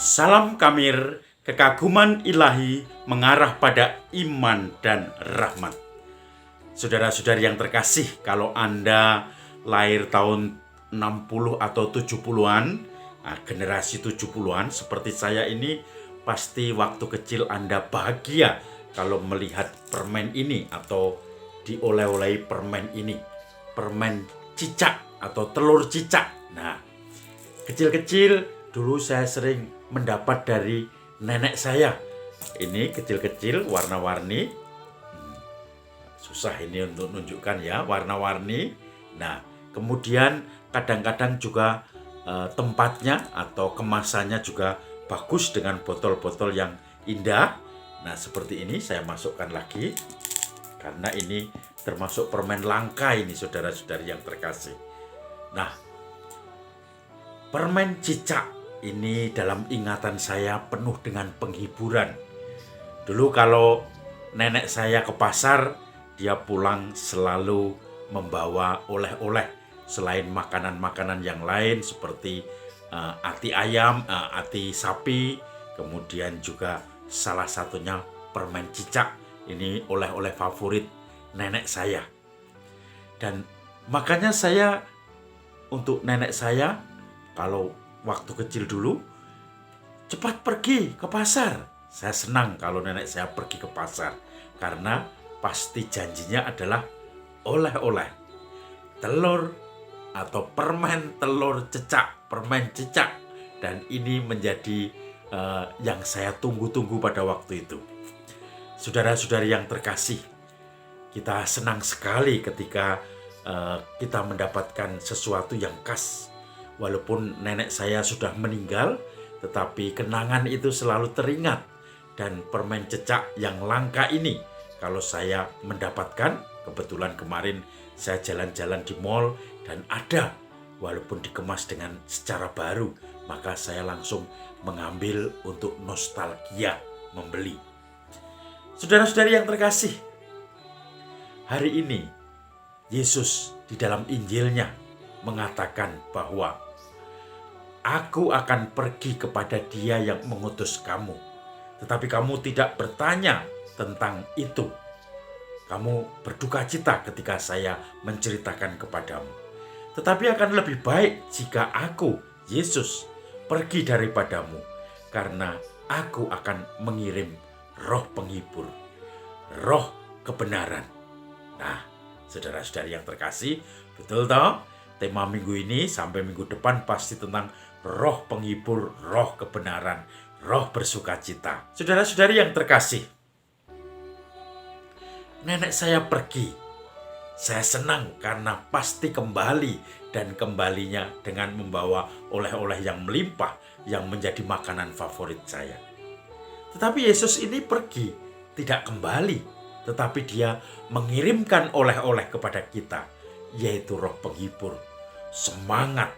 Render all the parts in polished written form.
Salam Kamir, kekaguman ilahi mengarah pada iman dan rahmat. Saudara-saudari yang terkasih, kalau Anda lahir tahun 60 atau 70-an, generasi 70-an seperti saya ini, pasti waktu kecil Anda bahagia kalau melihat permen ini atau dioleh-olehi permen ini. Permen cicak atau telur cicak. Nah, kecil-kecil dulu saya sering mendapat dari nenek saya. Ini kecil-kecil warna-warni. Susah ini untuk menunjukkan ya, warna-warni. Nah, kemudian kadang-kadang juga tempatnya atau kemasannya juga bagus dengan botol-botol yang indah. Nah, seperti ini saya masukkan lagi. Karena ini termasuk permen langka ini, saudara-saudari yang terkasih. Nah, permen cicak ini dalam ingatan saya penuh dengan penghiburan. Dulu kalau nenek saya ke pasar, dia pulang selalu membawa oleh-oleh. Selain makanan-makanan yang lain seperti ati ayam, ati sapi, kemudian juga salah satunya permen cicak. Ini oleh-oleh favorit nenek saya. Dan makanya saya, untuk nenek saya, kalau waktu kecil dulu, cepat pergi ke pasar. Saya senang kalau nenek saya pergi ke pasar. Karena pasti janjinya adalah oleh-oleh. Telur atau permen telur cicak, permen cicak. Dan ini menjadi yang saya tunggu-tunggu pada waktu itu. Saudara-saudari yang terkasih, kita senang sekali ketika kita mendapatkan sesuatu yang khas. Walaupun nenek saya sudah meninggal, tetapi kenangan itu selalu teringat. Dan permen cicak yang langka ini, kalau saya mendapatkan, kebetulan kemarin saya jalan-jalan di mall dan ada, walaupun dikemas dengan secara baru, maka saya langsung mengambil untuk nostalgia membeli. Saudara-saudari yang terkasih, hari ini Yesus di dalam Injilnya mengatakan bahwa Aku akan pergi kepada Dia yang mengutus kamu, tetapi kamu tidak bertanya tentang itu. Kamu berduka cita ketika saya menceritakan kepadamu. Tetapi akan lebih baik jika aku, Yesus, pergi daripadamu, karena aku akan mengirim roh penghibur, roh kebenaran. Nah, saudara-saudari yang terkasih, betul toh? Tema minggu ini sampai minggu depan pasti tentang roh penghibur, roh kebenaran, roh bersukacita. Saudara-saudari yang terkasih, nenek saya pergi. Saya senang karena pasti kembali, dan kembalinya dengan membawa oleh-oleh yang melimpah yang menjadi makanan favorit saya. Tetapi Yesus ini pergi, tidak kembali, tetapi Dia mengirimkan oleh-oleh kepada kita, yaitu roh penghibur, semangat,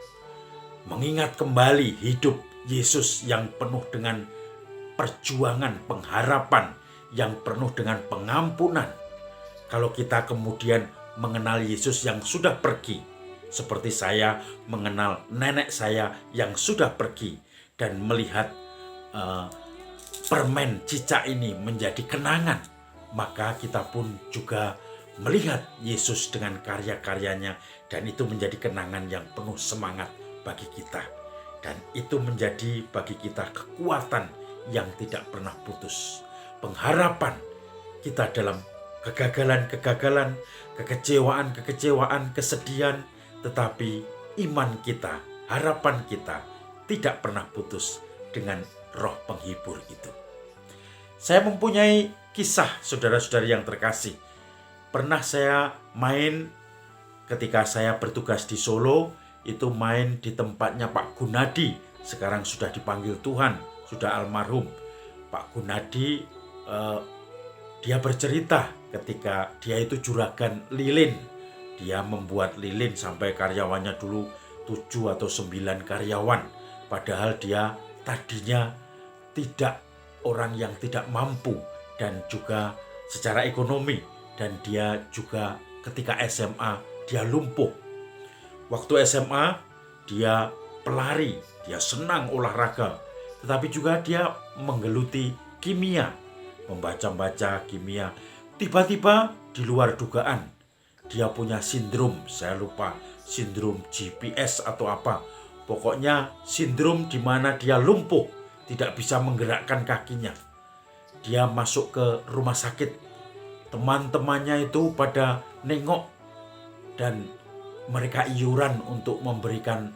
mengingat kembali hidup Yesus yang penuh dengan perjuangan, pengharapan, yang penuh dengan pengampunan. Kalau kita kemudian mengenal Yesus yang sudah pergi, seperti saya mengenal nenek saya yang sudah pergi, dan melihat permen cicak ini menjadi kenangan, maka kita pun juga melihat Yesus dengan karya-karyanya, dan itu menjadi kenangan yang penuh semangat bagi kita. Dan itu menjadi bagi kita kekuatan yang tidak pernah putus. Pengharapan kita dalam kegagalan-kegagalan, kekecewaan-kekecewaan, kesedihan, tetapi iman kita, harapan kita tidak pernah putus dengan roh penghibur itu. Saya mempunyai kisah, saudara-saudari yang terkasih. Pernah saya main ketika saya bertugas di Solo, itu main di tempatnya Pak Gunadi. Sekarang sudah dipanggil Tuhan, sudah almarhum. Pak Gunadi, dia bercerita ketika dia itu juragan lilin. Dia membuat lilin sampai karyawannya dulu 7 atau 9 karyawan. Padahal dia tadinya tidak orang yang tidak mampu dan juga secara ekonomi. Dan dia juga ketika SMA dia lumpuh. Waktu SMA dia pelari, dia senang olahraga. tetapi juga dia menggeluti kimia, membaca-baca kimia. Tiba-tiba di luar dugaan, dia punya sindrom, saya lupa, sindrom GPS atau apa. Pokoknya sindrom di mana dia lumpuh, tidak bisa menggerakkan kakinya. Dia masuk ke rumah sakit. Teman-temannya itu pada nengok dan mereka iuran untuk memberikan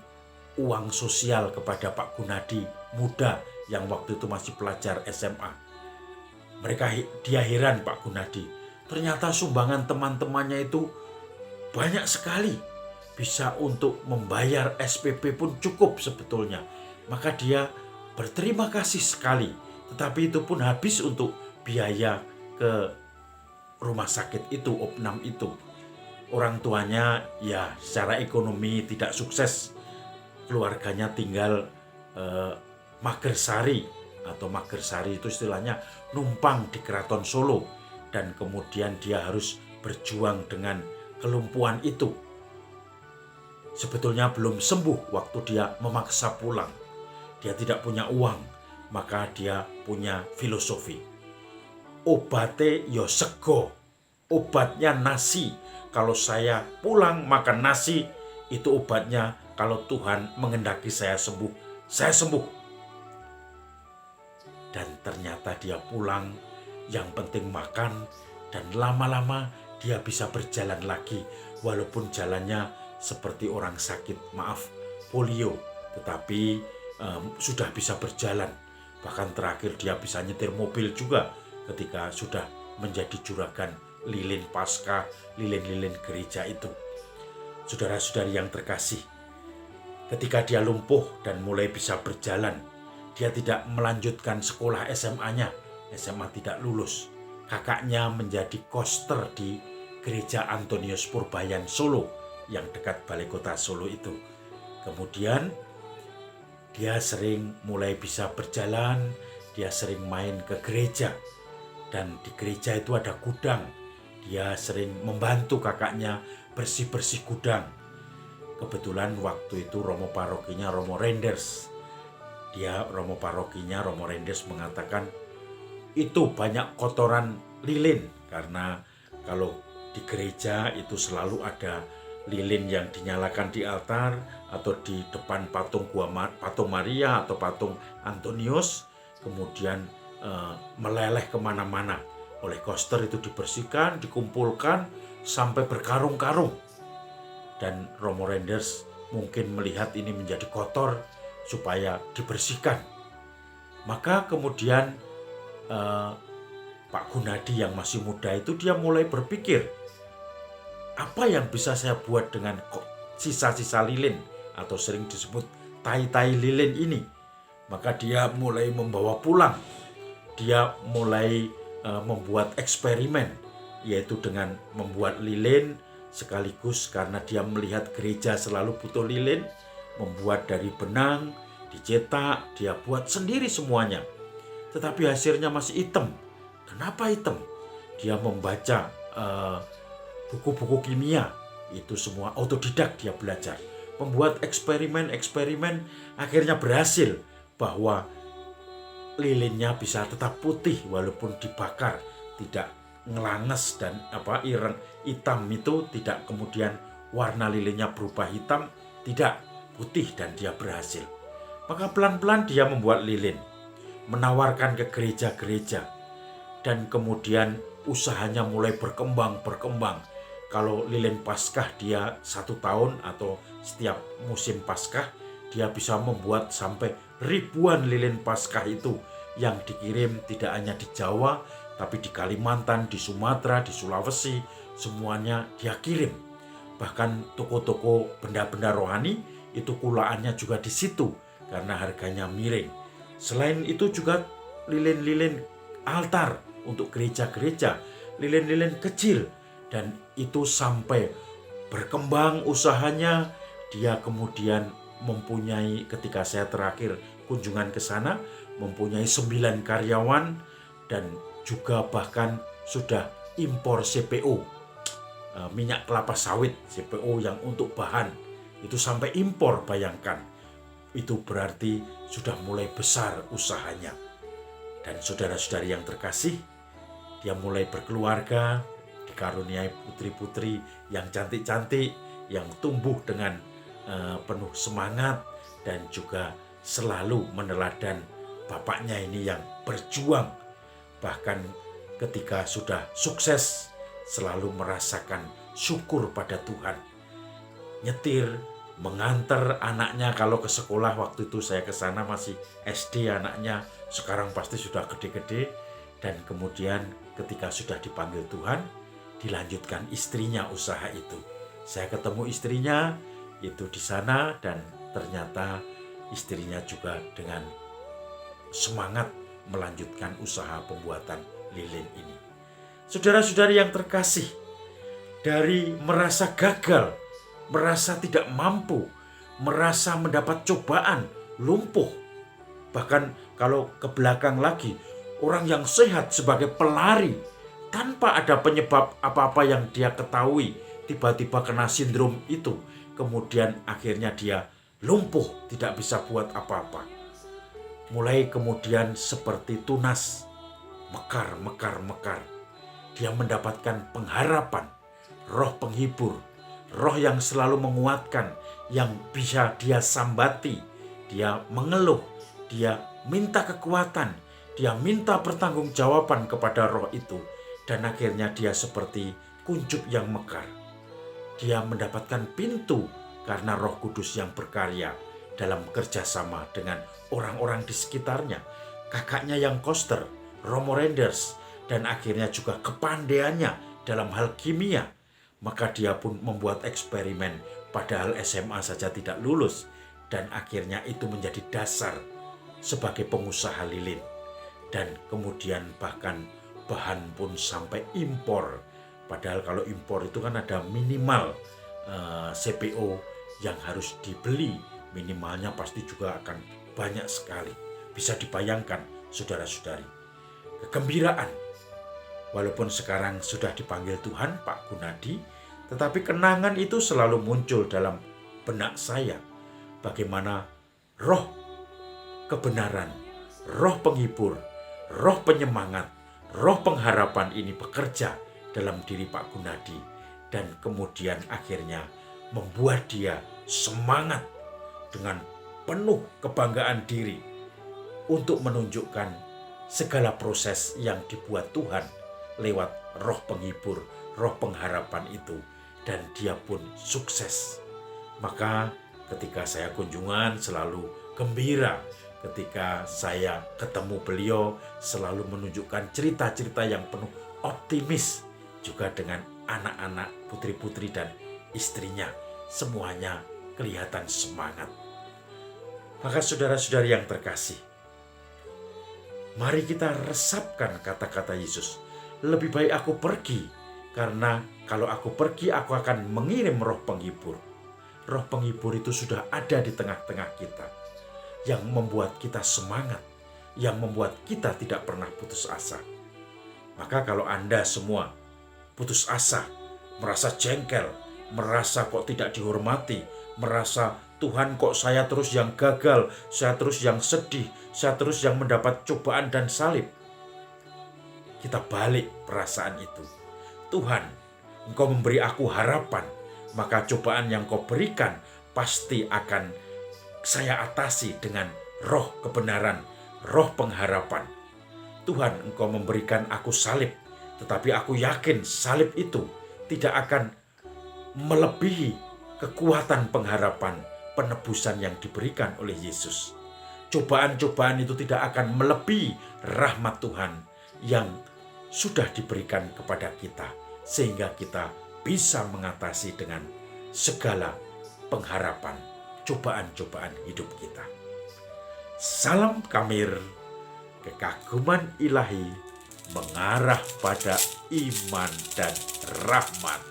uang sosial kepada Pak Gunadi muda yang waktu itu masih pelajar SMA. Dia heran, Pak Gunadi. Ternyata sumbangan teman-temannya itu banyak sekali. Bisa untuk membayar SPP pun cukup sebetulnya. Maka dia berterima kasih sekali. Tetapi itu pun habis untuk biaya ke rumah sakit itu, opnam itu. Orang tuanya ya secara ekonomi tidak sukses. Keluarganya tinggal Magersari, atau Magersari itu istilahnya numpang di Keraton Solo, dan kemudian dia harus berjuang dengan kelumpuhan itu. Sebetulnya belum sembuh waktu dia memaksa pulang. Dia tidak punya uang, maka dia punya filosofi. Obate yo sego, obatnya nasi. Kalau saya pulang makan nasi, itu obatnya. Kalau Tuhan mengendaki saya sembuh, saya sembuh. Dan ternyata dia pulang, yang penting makan, dan lama-lama dia bisa berjalan lagi. Walaupun jalannya seperti orang sakit, polio, tetapi sudah bisa berjalan. Bahkan terakhir dia bisa nyetir mobil juga ketika sudah menjadi juragan lilin Paskah, lilin-lilin gereja itu. Saudara-saudari yang terkasih, ketika dia lumpuh dan mulai bisa berjalan, dia tidak melanjutkan sekolah SMA-nya. SMA tidak lulus. Kakaknya menjadi koster di gereja Antonius Purbayan Solo yang dekat balai kota Solo itu. Kemudian dia sering mulai bisa berjalan, dia sering main ke gereja. Dan di gereja itu ada gudang. Dia sering membantu kakaknya bersih-bersih gudang. Kebetulan waktu itu Romo parokinya Romo Renders. Romo Renders mengatakan itu banyak kotoran lilin, karena kalau di gereja itu selalu ada lilin yang dinyalakan di altar atau di depan patung Maria atau patung Antonius, kemudian meleleh kemana-mana. Oleh koster itu dibersihkan, dikumpulkan sampai berkarung-karung. Dan Romo Renders mungkin melihat ini menjadi kotor, supaya dibersihkan. Maka kemudian Pak Gunadi yang masih muda itu dia mulai berpikir, apa yang bisa saya buat dengan sisa-sisa lilin atau sering disebut tai-tai lilin ini. Maka dia mulai membawa pulang. Dia mulai membuat eksperimen, yaitu dengan membuat lilin sekaligus karena dia melihat gereja selalu butuh lilin. Membuat dari benang, dicetak, dia buat sendiri semuanya. Tetapi hasilnya masih hitam. Kenapa hitam? Dia membaca buku-buku kimia. Itu semua otodidak dia belajar. Membuat eksperimen, akhirnya berhasil bahwa lilinnya bisa tetap putih walaupun dibakar. Tidak ngelanges dan ireng hitam itu tidak kemudian warna lilinnya berubah hitam. Tidak, putih, dan dia berhasil. Maka pelan-pelan dia membuat lilin, menawarkan ke gereja-gereja, dan kemudian usahanya mulai berkembang. Kalau lilin Paskah dia 1 tahun atau setiap musim Paskah dia bisa membuat sampai ribuan lilin Paskah itu yang dikirim tidak hanya di Jawa tapi di Kalimantan, di Sumatera, di Sulawesi, semuanya dia kirim. Bahkan toko-toko benda-benda rohani itu kulaannya juga di situ karena harganya miring. Selain itu juga lilin-lilin altar untuk gereja-gereja, lilin-lilin kecil, dan itu sampai berkembang usahanya. Dia kemudian mempunyai, ketika saya terakhir kunjungan ke sana, mempunyai 9 karyawan dan juga bahkan sudah impor CPO, minyak kelapa sawit CPO yang untuk bahan. Itu sampai impor, bayangkan. itu berarti sudah mulai besar usahanya. Dan saudara-saudari yang terkasih, dia mulai berkeluarga, dikaruniai putri-putri yang cantik-cantik, yang tumbuh dengan penuh semangat dan juga selalu meneladan bapaknya ini yang berjuang. Bahkan ketika sudah sukses, selalu merasakan syukur pada Tuhan. Nyetir, mengantar anaknya kalau ke sekolah. Waktu itu saya ke sana masih SD anaknya, sekarang pasti sudah gede-gede. Dan kemudian ketika sudah dipanggil Tuhan, dilanjutkan istrinya usaha itu. Saya ketemu istrinya itu di sana dan ternyata istrinya juga dengan semangat melanjutkan usaha pembuatan lilin ini. Saudara-saudari yang terkasih, dari merasa gagal, merasa tidak mampu, merasa mendapat cobaan, lumpuh. Bahkan kalau ke belakang lagi, orang yang sehat sebagai pelari, tanpa ada penyebab apa-apa yang dia ketahui, tiba-tiba kena sindrom itu. Kemudian akhirnya dia lumpuh, tidak bisa buat apa-apa. Mulai kemudian seperti tunas, mekar. Dia mendapatkan pengharapan, roh penghibur, roh yang selalu menguatkan, yang bisa dia sambati. Dia mengeluh, dia minta kekuatan, dia minta pertanggungjawaban kepada roh itu. Dan akhirnya dia seperti kuncup yang mekar. Dia mendapatkan pintu karena Roh Kudus yang berkarya dalam kerjasama dengan orang-orang di sekitarnya. Kakaknya yang koster, Romo Renders, dan akhirnya juga kepandaiannya dalam hal kimia. Maka dia pun membuat eksperimen, padahal SMA saja tidak lulus. Dan akhirnya itu menjadi dasar sebagai pengusaha lilin. Dan kemudian bahkan bahan pun sampai impor. Padahal kalau impor itu kan ada minimal CPO yang harus dibeli. Minimalnya pasti juga akan banyak sekali. Bisa dibayangkan saudara-saudari. Kegembiraan. Walaupun sekarang sudah dipanggil Tuhan Pak Gunadi, tetapi kenangan itu selalu muncul dalam benak saya. Bagaimana roh kebenaran, roh penghibur, roh penyemangat, roh pengharapan ini bekerja dalam diri Pak Gunadi. Dan kemudian akhirnya membuat dia semangat dengan penuh kebanggaan diri untuk menunjukkan segala proses yang dibuat Tuhan lewat roh penghibur, roh pengharapan itu. Dan dia pun sukses. Maka ketika saya kunjungan selalu gembira. Ketika saya ketemu beliau selalu menunjukkan cerita-cerita yang penuh optimis. Juga dengan anak-anak, putri-putri dan istrinya. Semuanya kelihatan semangat. Maka saudara-saudari yang terkasih, mari kita resapkan kata-kata Yesus. Lebih baik aku pergi, karena kalau aku pergi aku akan mengirim roh penghibur. Roh penghibur itu sudah ada di tengah-tengah kita, yang membuat kita semangat, yang membuat kita tidak pernah putus asa. Maka kalau Anda semua putus asa, merasa jengkel, merasa kok tidak dihormati, merasa Tuhan kok saya terus yang gagal, saya terus yang sedih, saya terus yang mendapat cobaan dan salib. Kita balik perasaan itu. Tuhan, Engkau memberi aku harapan, maka cobaan yang Kau berikan pasti akan saya atasi dengan roh kebenaran, roh pengharapan. Tuhan, Engkau memberikan aku salib, tetapi aku yakin salib itu tidak akan melebihi kekuatan pengharapan penebusan yang diberikan oleh Yesus. Cobaan-cobaan itu tidak akan melebihi rahmat Tuhan yang sudah diberikan kepada kita, sehingga kita bisa mengatasi dengan segala pengharapan cobaan-cobaan hidup kita. Salam Kamir, kekaguman ilahi mengarah pada iman dan rahmat.